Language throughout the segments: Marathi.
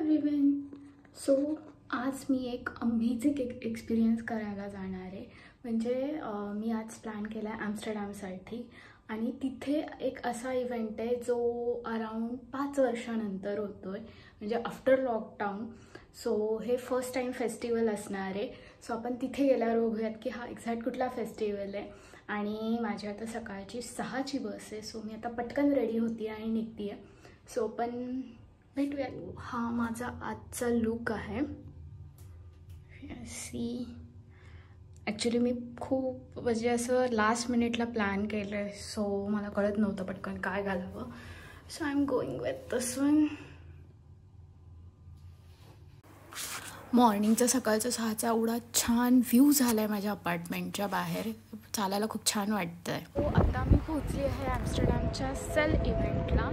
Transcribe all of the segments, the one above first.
एव्हरीवन. सो आज मी एक अमेझिंग एक्सपिरियन्स करायला जाणार आहे. म्हणजे मी आज प्लॅन केला आहे ॲम्स्टरडॅमसाठी आणि तिथे एक असा इव्हेंट आहे जो अराउंड 5 वर्षानंतर होतो आहे, म्हणजे आफ्टर लॉकडाऊन. सो हे फर्स्ट टाईम फेस्टिवल असणार आहे. सो आपण तिथे गेल्यावर बघूयात की हा एक्झॅक्ट कुठला फेस्टिवल आहे. आणि माझी आता सकाळची 6ची बस आहे. सो मी आता पटकन रेडी होती आणि निघते आहे. सो पण भेटूया. हा माझा आजचा लुक आहे. सी ॲक्च्युली मी खूप म्हणजे असं लास्ट मिनिटला प्लॅन केलं आहे. सो मला कळत नव्हतं पटकन काय घालावं. So I am going with this one. मॉर्निंगचा सकाळचा 6चा एवढा छान व्ह्यू झाला आहे माझ्या अपार्टमेंटच्या बाहेर. चालायला खूप छान वाटतं आहे. सो आता मी पोहोचली आहे ॲम्स्टरडॅमच्या सेल इव्हेंटला.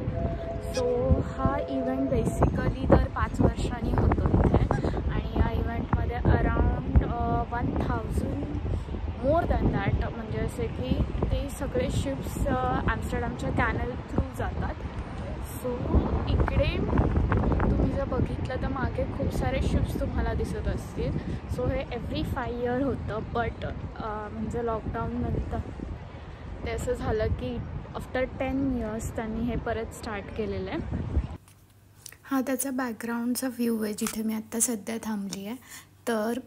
सो हा इव्हेंट बेसिकली दर 5 वर्षांनी होतो इथे. आणि या इव्हेंटमध्ये अराउंड 1000 मोर दॅन दॅट, म्हणजे असे की ते सगळे शिप्स ॲम्स्टरडॅमच्या कॅनल थ्रू जातात. सो इकडे तुम्ही जर बघितलं तर मागे खूप सारे शिप्स तुम्हाला दिसत असतील. सो हे एव्हरी 5 इयर होतं. बट म्हणजे लॉकडाऊन नंतर ते असं झालं की आफ्टर 10 इयर्स त्यांनी हे परत स्टार्ट केलेलं आहे. हा त्याचा बॅकग्राऊंडचा व्ह्यू आहे जिथे मी आत्ता सध्या थांबली आहे. तर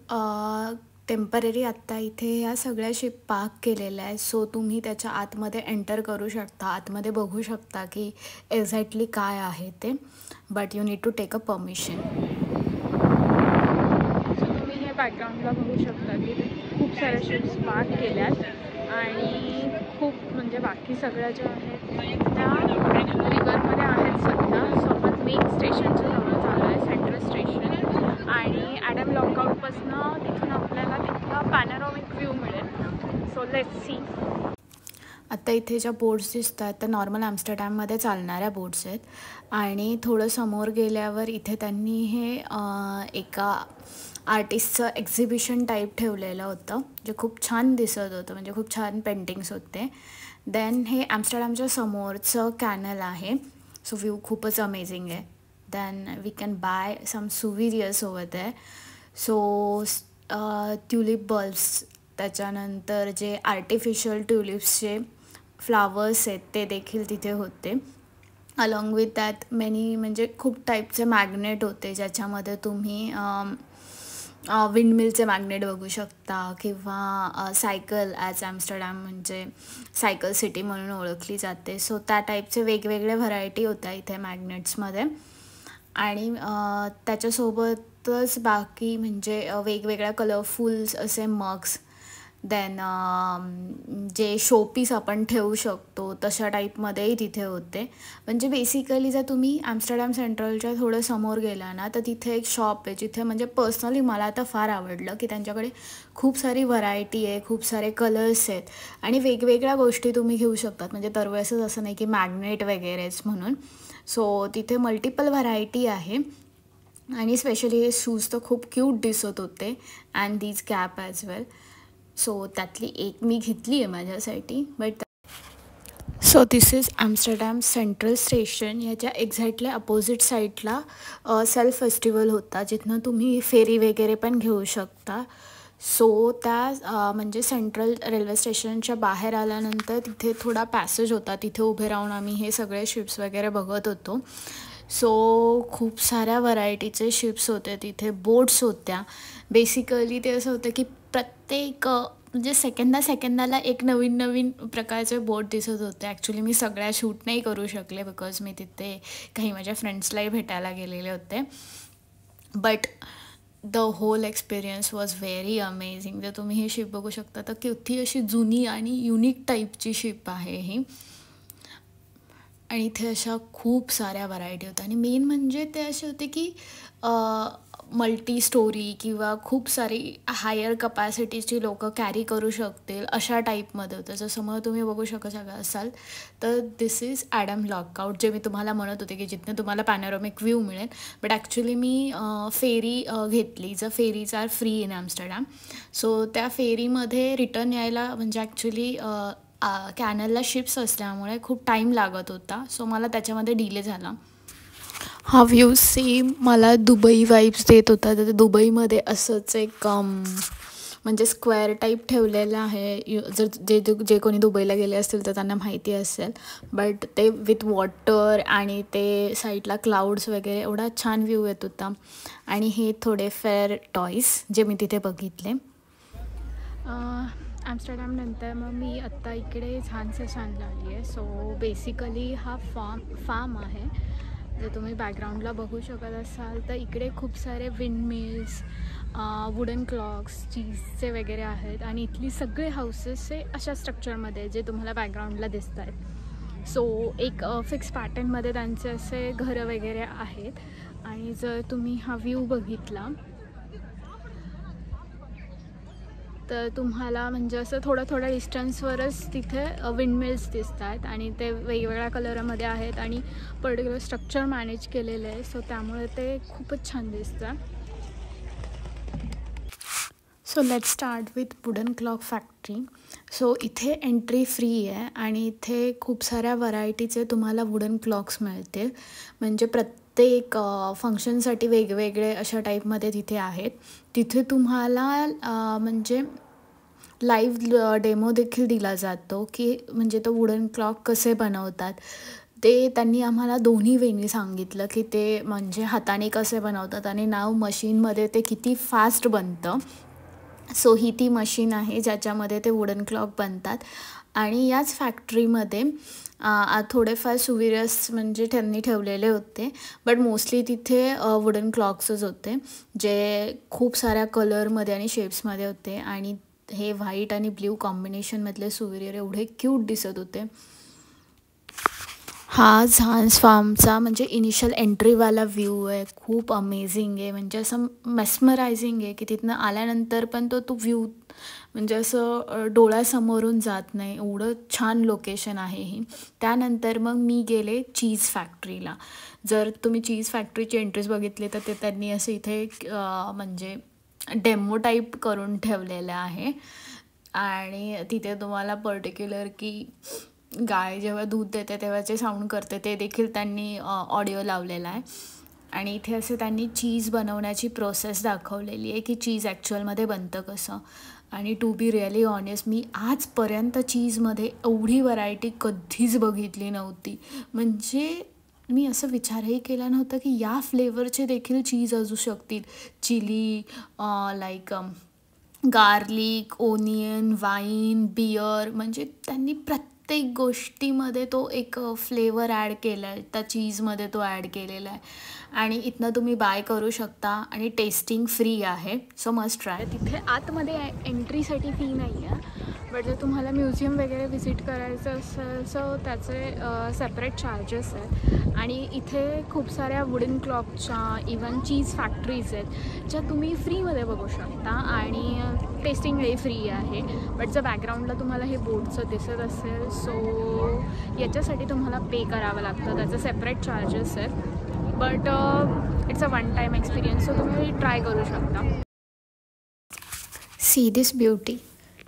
टेम्पररी आत्ता इथे ह्या सगळ्या शिप पार्क केलेल्या आहे. सो तुम्ही त्याच्या आतमध्ये एंटर करू शकता, आतमध्ये बघू शकता की एक्झॅक्टली काय आहे ते. But you need to take a permission. So तुम्ही हे बॅकग्राऊंडला बघू शकता की खूप साऱ्या शिप्स पार्क केल्यात आणि खूप म्हणजे बाकी सगळ्या ज्या आहेत त्या रिव्हरमध्ये आहेत सध्या. सो आपण मेन स्टेशनच्या जवळ चालू आहे, सेंट्रल स्टेशन. आणि ॲडम लॉकआउटपासून तिथून आपल्याला तिथला पॅनोरामिक व्ह्यू मिळेल. So let's see. आत्ता इथे ज्या बोट्स दिसत आहेत त्या नॉर्मल ॲम्स्टरडॅममध्ये चालणाऱ्या बोट्स आहेत. आणि थोडं समोर गेल्यावर इथे त्यांनी हे एका आर्टिस्टचं एक्झिबिशन टाईप ठेवलेलं होतं, जे खूप छान दिसत होतं. म्हणजे खूप छान पेंटिंग्स होते. देन हे ॲम्स्टरडॅमच्या समोरचं कॅनल आहे. सो व्ह्यू खूपच अमेझिंग आहे. Then we can buy some souvenirs over there. So tulip bulbs, त्याच्यानंतर जे आर्टिफिशियल ट्युलिप्सचे फ्लावर्स आहेत ते देखील तिथे होते. अलॉंग विथ दॅट म्हणजे खूप टाईपचे मॅग्नेट होते ज्याच्यामध्ये तुम्ही विंडमिलचे मॅग्नेट बघू शकता किंवा सायकल ॲज ॲम्स्टरडॅम म्हणजे सायकल सिटी म्हणून ओळखली जाते. सो त्या टाईपचे वेगवेगळे व्हरायटी होत्या इथे मॅग्नेट्समध्ये. आणि त्याच्यासोबतच बाकी म्हणजे वेगवेगळ्या कलरफुल्स असे मग्स, देन जे शोपीस आपण ठेवू शकतो तशा टाईपमध्येही तिथे होते. म्हणजे बेसिकली जर तुम्ही ॲम्स्टरडॅम सेंट्रलच्या थोडं समोर गेला ना तर तिथे एक शॉप आहे जिथे म्हणजे पर्सनली मला आता फार आवडलं की त्यांच्याकडे खूप सारी व्हरायटी आहे, खूप सारे कलर्स आहेत आणि वेगवेगळ्या गोष्टी तुम्ही घेऊ शकतात. म्हणजे दरवेळेसच असं नाही की मॅग्नेट वगैरेच म्हणून. सो तिथे मल्टिपल व्हरायटी आहे. आणि स्पेशली हे शूज तर खूप क्यूट दिसत होते and these cap as well. So त्यातली एक मी घेतली आहे माझ्यासाठी. But so this is Amsterdam central station. याच्या एक्झॅक्टली अपोजिट साईडला सेल फेस्टिवल होता जिथनं तुम्ही फेरी वगैरे पण घेऊ शकता. सो त्या म्हणजे सेंट्रल रेल्वे स्टेशनच्या बाहेर आल्यानंतर तिथे थोडा पॅसेज होता, तिथे उभे राहून आम्ही हे सगळे शिप्स वगैरे बघत होतो. सो खूप साऱ्या व्हरायटीचे शिप्स होते तिथे, बोट्स होत्या. बेसिकली ते असं होतं की प्रत्येक म्हणजे सेकंदाला एक नवीन प्रकारचे बोट दिसत होते. ॲक्च्युली मी सगळ्या शूट नाही करू शकले बिकॉज मी तिथे काही माझ्या फ्रेंड्सलाही भेटायला गेलेले होते. But the whole experience was very amazing. जर तुम्ही ही शिप बघू शकता तर किती अशी जुनी आणि युनिक टाईपची शिप आहे ही. आणि इथे अशा खूप साऱ्या व्हरायटी होत्या आणि मेन म्हणजे ते असे होते की मल्टी स्टोरी किंवा खूप सारी हायर कपॅसिटीची लोकं कॅरी करू शकतील अशा टाईपमध्ये होतं. जसं मग तुम्ही बघू शकत असाल तर दिस इज ॲडम लॉकआउट, जे मी तुम्हाला म्हणत होते की जिथनं तुम्हाला पॅनोरामिक व्ह्यू मिळेल. बट ॲक्च्युली मी फेरी घेतली. जर ferries are free in Amsterdam. So त्या फेरीमध्ये रिटर्न यायला म्हणजे ॲक्च्युली कॅनलला शिप्स असल्यामुळे खूप टाईम लागत होता. सो मला त्याच्यामध्ये डिले झाला. हा व्ह्यू सेम मला दुबई वाईब्स देत होता. तर दुबईमध्ये असंच एक म्हणजे स्क्वेअर टाईप ठेवलेलं आहे. जर जे कोणी दुबईला गेले असतील तर त्यांना माहिती असेल. बट ते विथ वॉटर आणि ते साईडला क्लाउड्स वगैरे एवढा छान व्ह्यू येत होता. आणि हे थोडेफार टॉईस जे मी तिथे बघितले. ॲम्स्टरडॅमनंतर मग मी आत्ता इकडे झान्सेसाठी आली आहे. सो बेसिकली हा फार्म आहे. जर तुम्ही बॅकग्राऊंडला बघू शकत असाल तर इकडे खूप सारे विंडमिल्स, वुडन क्लॉक्स, चीजचे वगैरे आहेत. आणि इथली सगळे हाऊसेस हे अशा स्ट्रक्चरमध्ये जे तुम्हाला बॅकग्राऊंडला दिसत आहेत. सो एक फिक्स पॅटर्नमध्ये त्यांचे असे घरं वगैरे आहेत. आणि जर तुम्ही हा व्ह्यू बघितला तर तुम्हाला म्हणजे असं थोड्या डिस्टन्सवरच तिथे विंडमिल्स दिसत आहेत. आणि ते वेगवेगळ्या कलरमध्ये आहेत आणि पर्टिक्युलर स्ट्रक्चर मॅनेज केलेलं आहे. सो त्यामुळे ते खूपच छान दिसतं. So let's start with wooden clock factory. So इथे एंट्री फ्री आहे आणि इथे खूप साऱ्या व्हरायटीचे तुम्हाला वुडन क्लॉक्स मिळतील. म्हणजे प्रत्येक फंक्शनसाठी वेगवेगळे अशा टाईपमध्ये तिथे आहेत. तिथे तुम्हाला म्हणजे लाईव्ह डेमो देखील दिला जातो की म्हणजे तो वुडन क्लॉक कसे बनवतात. ते त्यांनी आम्हाला दोन्ही वेळी सांगितलं की ते म्हणजे हाताने कसे बनवतात आणि नाव मशीनमध्ये ते किती फास्ट बनतं. सो ही ती मशीन आहे ज्याच्यामध्ये ते वुडन क्लॉक बनतात. आणि याच फॅक्टरीमध्ये थोडेफार सुविरस म्हणजे त्यांनी ठेवलेले होते. बट मोस्टली तिथे वुडन क्लॉक्सच होते जे खूप साऱ्या कलरमध्ये आणि शेप्समध्ये होते. आणि हे व्हाईट आणि ब्ल्यू कॉम्बिनेशनमधले सुविरियर एवढे क्यूट दिसत होते. हा झान्स फार्मचा म्हणजे इनिशियल एंट्रीवाला व्ह्यू आहे. खूप अमेझिंग आहे. म्हणजे असं मेस्मरायझिंग आहे की तिथनं आल्यानंतर पण तो व्ह्यू म्हणजे असं डोळ्यासमोरून जात नाही. एवढं छान लोकेशन आहे ही. त्यानंतर मग मी गेले चीज फॅक्टरीला. जर तुम्ही चीज फॅक्टरीची एंट्रीज बघितली तर ते त्यांनी असं इथे म्हणजे डेमो टाईप करून ठेवलेलं आहे. आणि तिथे तुम्हाला पर्टिक्युलर की गाय जेव्हा दूध देते तेव्हा जे साऊंड करते ते देखील त्यांनी ऑडिओ लावलेला आहे. आणि इथे असं त्यांनी चीज बनवण्याची प्रोसेस दाखवलेली आहे की चीज ॲक्च्युअलमध्ये बनतं कसं. आणि टू बी रिअली ऑनेस्ट मी आजपर्यंत चीजमध्ये एवढी व्हरायटी कधीच बघितली नव्हती. म्हणजे मी असं विचारही केला नव्हता की या फ्लेवरचे देखील चीज असू शकतील. Chili, like garlic, onion, wine, beer, म्हणजे त्यांनी प्रत्येक गोष्टीमध्ये तो एक फ्लेवर ॲड केला आहे. त्या चीजमध्ये तो ॲड केलेला आहे. आणि इथनं तुम्ही बाय करू शकता आणि टेस्टिंग फ्री आहे. So must try. तिथे आतमध्ये एंट्रीसाठी फी नाही आहे. बट जर तुम्हाला म्युझियम वगैरे व्हिजिट करायचं असेल सो त्याचे सेपरेट चार्जेस आहेत. आणि इथे खूप साऱ्या वुडन क्लॉकच्या इवन चीज फॅक्टरीज आहेत ज्या तुम्ही फ्रीमध्ये बघू शकता. आणि टेस्टिंगही फ्री आहे. बट जर बॅकग्राऊंडला तुम्हाला हे बोर्डचं दिसत असेल सो याच्यासाठी तुम्हाला पे करावं लागतं. त्याचं सेपरेट चार्जेस आहेत. But it's a one time experience. So तुम्ही ट्राय करू शकता. See this beauty.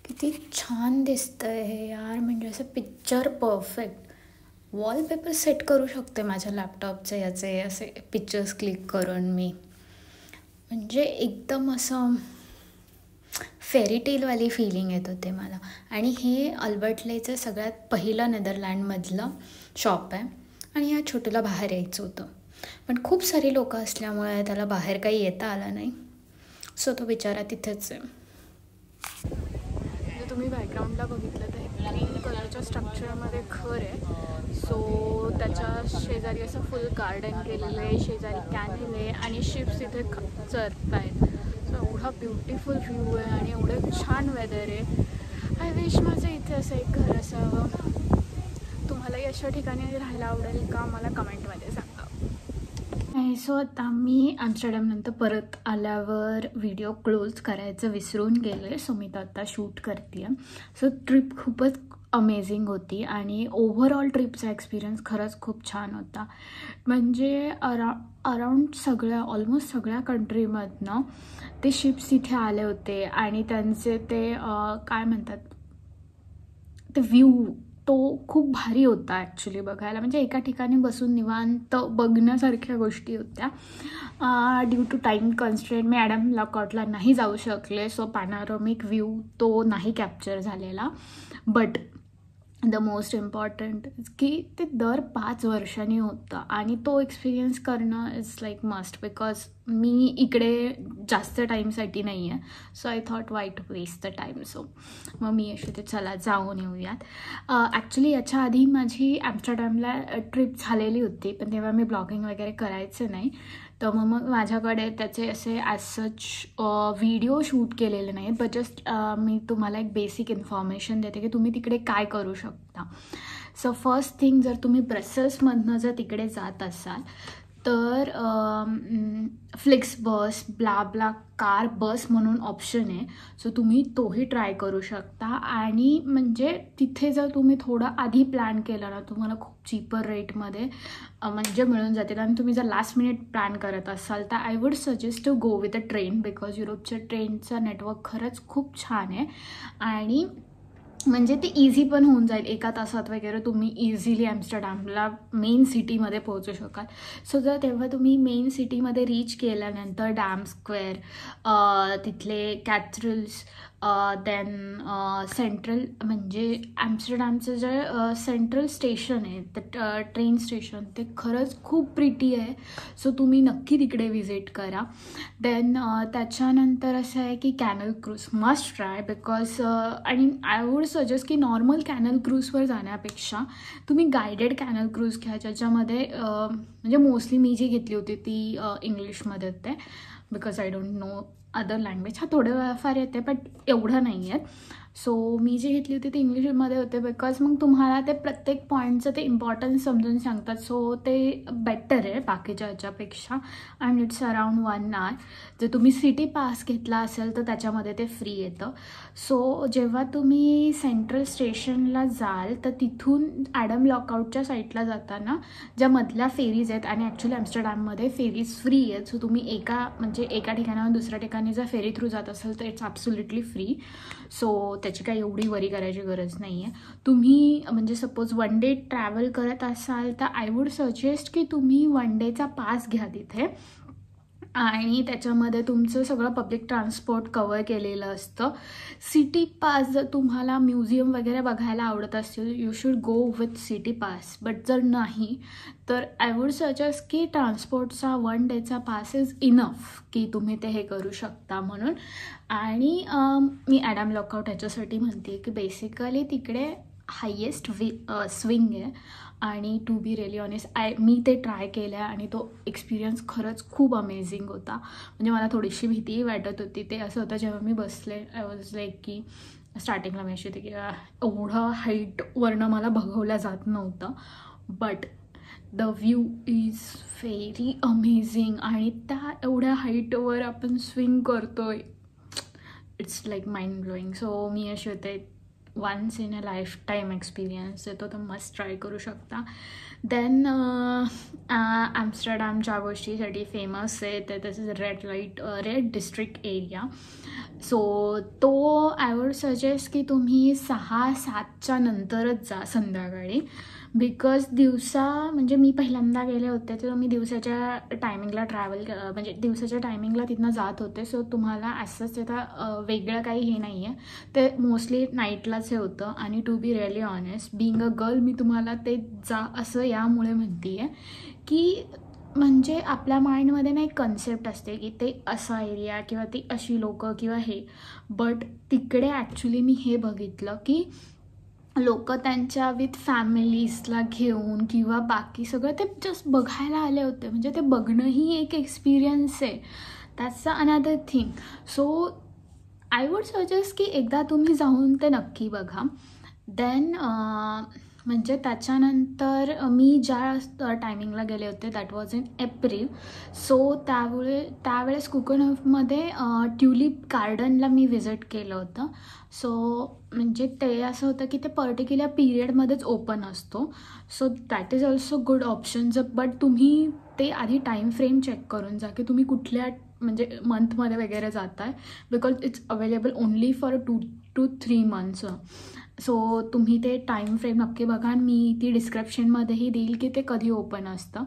किती छान दिसतं आहे हे यार. म्हणजे असं पिक्चर परफेक्ट. वॉलपेपर सेट करू शकते माझ्या लॅपटॉपचे याचे असे पिक्चर्स क्लिक करून मी. म्हणजे एकदम असं फेरीटेलवाली फिलिंग येत होते मला. आणि हे अल्बर्टलेचं सगळ्यात पहिलं नेदरलँडमधलं शॉप आहे. आणि या छोटूला बाहेर यायचं होतं पण खूप सारी लोकं असल्यामुळे त्याला बाहेर काही येता आलं नाही. सो तो बिचारा तिथेच आहे. जर तुम्ही बॅकग्राऊंडला बघितलं तर ग्रीन कलरच्या स्ट्रक्चरमध्ये घर आहे. सो त्याच्या शेजारी असं फुल गार्डन केलेलं आहे. शेजारी कॅनल आहे आणि शिप्स इथे चरत आहेत. सो एवढा ब्युटिफुल व्ह्यू आहे आणि एवढं छान वेदर आहे. आय विश माझं इथे असं एक घर असावं. तुम्हालाही अशा ठिकाणी राहायला आवडेल का मला कमेंटमध्ये सांगा. सो आता मी ॲम्स्टरडॅमनंतर परत आल्यावर व्हिडिओ क्लोज करायचं विसरून गेले. सो मी तर आता शूट करते आहे. सो ट्रिप खूपच अमेझिंग होती आणि ओव्हरऑल ट्रिपचा एक्सपिरियन्स खरंच खूप छान होता. म्हणजे अराउंड ऑलमोस्ट सगळ्या कंट्रीमधनं ते शिप्स इथे आले होते आणि त्यांचे ते काय म्हणतात ते व्ह्यू तो खूप भारी होता ॲक्च्युली बघायला. म्हणजे एका ठिकाणी बसून निवांत बघण्यासारख्या गोष्टी होत्या. ड्यू टू टाईम कन्स्ट्रेंट मी ॲडम लॉकआउटला नाही जाऊ शकले, सो पॅनोरॅमिक व्ह्यू तो नाही कॅप्चर झालेला. बट द मोस्ट इम्पॉर्टंट की ते दर 5 वर्षांनी होतं आणि तो एक्सपिरियन्स करणं इज लाईक मस्ट, बिकॉज मी इकडे जास्त टाईमसाठी नाही आहे. So I thought why to waste the time. So मग मी असे ते चला जाऊन येऊयात. ॲक्च्युली याच्या आधी माझी ॲम्स्टरडॅमला ट्रिप झालेली होती, पण तेव्हा मी ब्लॉगिंग वगैरे करायचं नाही, तर मग माझ्याकडे त्याचे असे ॲज सच व्हिडिओ शूट केलेले नाहीत. बट जस्ट मी तुम्हाला एक बेसिक इन्फॉर्मेशन देते की तुम्ही तिकडे काय करू शकता. सो फर्स्ट थिंग, जर तुम्ही ब्रसेल्समधनं जर तिकडे जात असाल तर फ्लिक्स बस, ब्ला ब्ला कार बस म्हणून ऑप्शन आहे. सो तुम्ही तोही ट्राय करू शकता. आणि म्हणजे तिथे जर तुम्ही थोडं आधी प्लॅन केलं ना, तुम्हाला खूप चीपर रेटमध्ये म्हणजे मिळून जातील. आणि तुम्ही जर लास्ट मिनिट प्लॅन करत असाल तर I would suggest to go with a train, because युरोपच्या ट्रेनचा नेटवर्क खरंच खूप छान आहे. आणि म्हणजे ते इझी पण होऊन जाईल, 1 तासात वगैरे तुम्ही इझिली ॲम्स्टरडॅमला मेन सिटीमध्ये पोहोचू शकाल. सो जर तेव्हा तुम्ही मेन सिटीमध्ये रीच केल्यानंतर डॅम स्क्वेअर, तिथले कॅथड्रल्स, देन सेंट्रल म्हणजे ॲम्स्टरडॅमचं जे सेंट्रल स्टेशन आहे ते ट्रेन स्टेशन, ते खरंच खूप प्रिटी आहे. सो तुम्ही नक्की तिकडे विजिट करा. देन त्याच्यानंतर असं आहे की canal cruise must try, because आणि आय वुड सजेस्ट की नॉर्मल कॅनल क्रूजवर जाण्यापेक्षा तुम्ही गायडेड कॅनल क्रूज घ्या, ज्याच्यामध्ये म्हणजे मोस्टली मी जी घेतली होती ती इंग्लिशमध्ये होते, because I don't know other language. थोडं फार येते बट एवढं नाही आहे. सो मी जी घेतली होती ती इंग्लिशमध्ये होते, बिकॉज मग तुम्हाला ते प्रत्येक पॉईंटचं ते इम्पॉर्टन्स समजून सांगतात. सो ते बेटर आहे बाकीच्या ह्याच्यापेक्षा. And it's around 1 hour. जर तुम्ही सिटी पास घेतला असेल तर त्याच्यामध्ये ते फ्री येतं. सो जेव्हा तुम्ही सेंट्रल स्टेशनला जाल तर तिथून ॲडम लॉकआउटच्या साईडला जाताना ज्या मधल्या फेरीज आहेत, आणि ॲक्च्युली ॲम्स्टरडॅममध्ये फेरीज फ्री आहेत. सो तुम्ही एका ठिकाणाहून दुसऱ्या ठिकाणी जर फेरी थ्रू जात असाल तर इट्स ॲब्सोल्युटली फ्री. सो त्याची काही एवढी वरी करायची गरज नाही आहे. तुम्ही म्हणजे सपोज 1 डे ट्रॅव्हल करत असाल तर आय वुड सजेस्ट की तुम्ही 1 डेचा पास घ्या तिथे, आणि त्याच्यामध्ये तुमचं सगळं पब्लिक ट्रान्सपोर्ट कवर केलेलं असतं. सिटी पास जर तुम्हाला म्युझियम वगैरे बघायला आवडत असेल, you should go with city pass. But जर नाही तर आय वुड सजेस्ट की ट्रान्सपोर्टचा 1 डेचा पास इज इनफ की तुम्ही ते हे करू शकता म्हणून. आणि मी ॲडम लॉकआउट ह्याच्यासाठी म्हणते की बेसिकली तिकडे हायेस्ट स्विंग आहे. आणि टू बी रिअली ऑनेस्ट मी ते ट्राय केलं आहे आणि तो एक्सपिरियन्स खरंच खूप अमेझिंग होता. म्हणजे मला थोडीशी भीतीही वाटत होती. ते असं होतं जेव्हा मी बसले, आय वॉज लाईक की स्टार्टिंगला मी अशी होती की एवढं हाईटवरनं मला बघवलं जात नव्हतं. But the view is very amazing. आणि त्या एवढ्या हाईटवर आपण स्विंग करतोय, it's like mind blowing. So मी अशी होते once in a lifetime experience येतो, तर मस्ट ट्राय करू शकता. देन ॲम्स्टरडॅम ज्या गोष्टीसाठी फेमस आहे तर this is red district area. So तो आय वुड सजेस्ट की तुम्ही 6-7च्या नंतरच जा संध्याकाळी, बिकॉज दिवसा म्हणजे मी पहिल्यांदा गेले होते तर मी दिवसाच्या टायमिंगला म्हणजे दिवसाच्या टायमिंगला तिथनं जात होते. सो तुम्हाला असंच तिथं वेगळं काही हे नाही आहे, ते मोस्टली नाईटलाच हे होतं. आणि to be really honest being a girl मी तुम्हाला ते जा असं यामुळे म्हणते आहे की म्हणजे आपल्या माइंडमध्ये ना एक कन्सेप्ट असते की ते असा एरिया किंवा ती अशी लोकं किंवा हे. बट तिकडे ॲक्च्युली मी हे बघितलं की लोक त्यांच्या विथ फॅमिलीजला घेऊन किंवा बाकी सगळं ते जस्ट बघायला आले होते. म्हणजे ते बघणंही एक एक्सपिरियन्स आहे. That's another thing. So I would suggest की एकदा तुम्ही जाऊन ते नक्की बघा. देन म्हणजे त्याच्यानंतर मी ज्या टायमिंगला गेले होते that was in April. So त्यावेळेस कोकोनफमध्ये ट्युलिप गार्डनला मी व्हिजिट केलं होतं. सो म्हणजे ते असं होतं की ते पर्टिक्युलर पिरियडमध्येच ओपन असतो. So that is also good option. But तुम्ही ते आधी टाईम फ्रेम चेक करून जा की तुम्ही कुठल्या म्हणजे मंथमध्ये वगैरे जात आहे, because it's available only for 2 to 3 months. So तुम्ही ते टाईम फ्रेम नक्की बघा आणि मी ती डिस्क्रिप्शनमध्येही देईल की ते कधी ओपन असतं.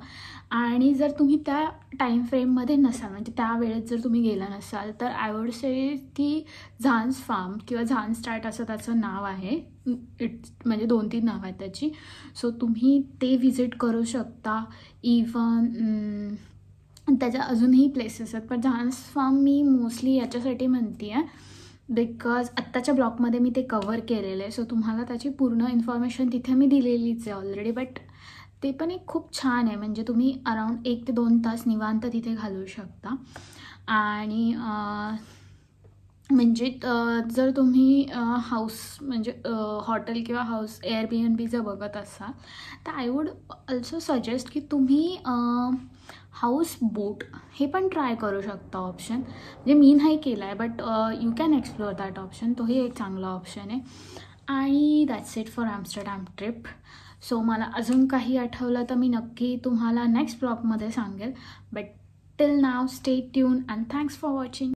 आणि जर तुम्ही त्या टाईम फ्रेममध्ये नसाल, म्हणजे त्या वेळेत जर तुम्ही गेला नसाल, तर आय वुड से की झांज फार्म किंवा झांजस्टार्ट असं त्याचं नाव आहे. म्हणजे 2-3 नाव आहेत त्याची. सो तुम्ही ते व्हिजिट करू शकता. इवन त्याच्या अजूनही प्लेसेस आहेत, पण झांज फार्म मी मोस्टली याच्यासाठी म्हणते आहे बिकॉज आत्ताच्या ब्लॉगमध्ये मी ते कवर केलेलं आहे. सो तुम्हाला त्याची पूर्ण इन्फॉर्मेशन तिथे मी दिलेलीच आहे ऑलरेडी. बट ते पण एक खूप छान आहे, म्हणजे तुम्ही अराऊंड 1 ते 2 तास निवांत तिथे घालवू शकता. आणि म्हणजे जर तुम्ही हाऊस म्हणजे हॉटेल किंवा हाऊस Airbnb जर बघत असाल, तर आय वूड ऑल्सो सजेस्ट की तुम्ही हाऊस बोट हे पण ट्राय करू शकता ऑप्शन. म्हणजे मी नाही केला आहे, but you can explore that option. तोही एक चांगला ऑप्शन आहे. आणि that's it for Amsterdam trip. So मला अजून काही आठवलं तर मी नक्की तुम्हाला नेक्स्ट ब्लॉगमध्ये सांगेल. But till now stay tune and thanks for watching.